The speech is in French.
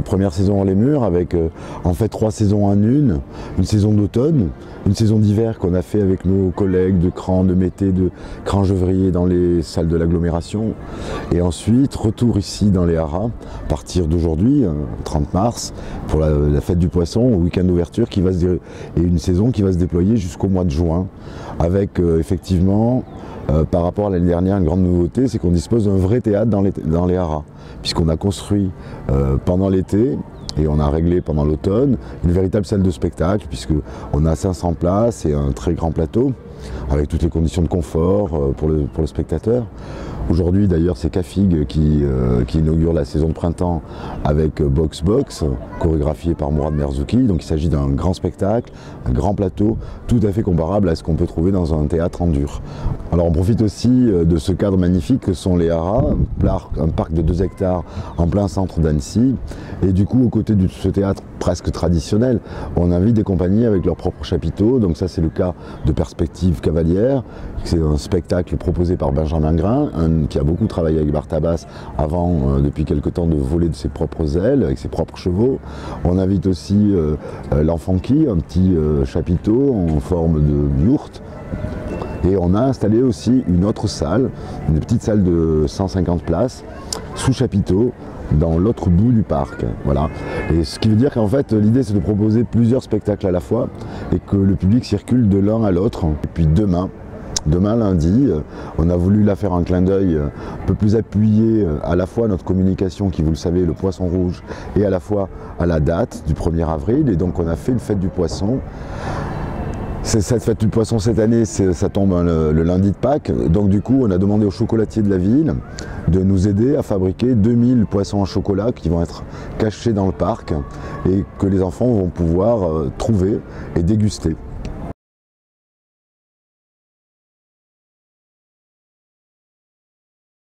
première saison en les murs avec en fait 3 saisons en une saison d'automne, une saison d'hiver qu'on a fait avec nos collègues de Cran, de Mété, de Cran-Gevrier dans les salles de l'agglomération. Et ensuite, retour ici dans les haras, à partir d'aujourd'hui, 30 mars, pour la fête du poisson, au week-end d'ouverture, et une saison qui va se déployer jusqu'au mois de juin, avec effectivement, par rapport à l'année dernière, une grande nouveauté, c'est qu'on dispose d'un vrai théâtre dans les haras, puisqu'on a construit pendant l'été, et on a réglé pendant l'automne une véritable salle de spectacle, puisqu'on a 500 places et un très grand plateau, avec toutes les conditions de confort pour le spectateur. Aujourd'hui d'ailleurs c'est Cafig qui inaugure la saison de printemps avec Box Box, chorégraphié par Mourad Merzouki. Donc il s'agit d'un grand spectacle, un grand plateau, tout à fait comparable à ce qu'on peut trouver dans un théâtre en dur. Alors on profite aussi de ce cadre magnifique que sont les haras, un parc de 2 hectares en plein centre d'Annecy. Et du coup, aux côtés de ce théâtre presque traditionnel, on invite des compagnies avec leurs propres chapiteaux. Donc ça c'est le cas de Perspective Cavalière, c'est un spectacle proposé par Benjamin Grain, qui a beaucoup travaillé avec Bartabas avant, depuis quelque temps, de voler de ses propres ailes, avec ses propres chevaux. On invite aussi l'Enfant Qui, un petit chapiteau en forme de yourte. Et on a installé aussi une autre salle, une petite salle de 150 places, sous chapiteau, dans l'autre bout du parc. Voilà. Et ce qui veut dire qu'en fait, l'idée c'est de proposer plusieurs spectacles à la fois et que le public circule de l'un à l'autre. Et puis demain lundi, on a voulu la faire un clin d'œil un peu plus appuyé à la fois à notre communication qui, vous le savez, est le poisson rouge, et à la fois à la date du 1er avril. Et donc on a fait une fête du poisson. Cette fête du poisson cette année, ça tombe le lundi de Pâques. Donc du coup, on a demandé aux chocolatiers de la ville de nous aider à fabriquer 2000 poissons en chocolat qui vont être cachés dans le parc et que les enfants vont pouvoir trouver et déguster.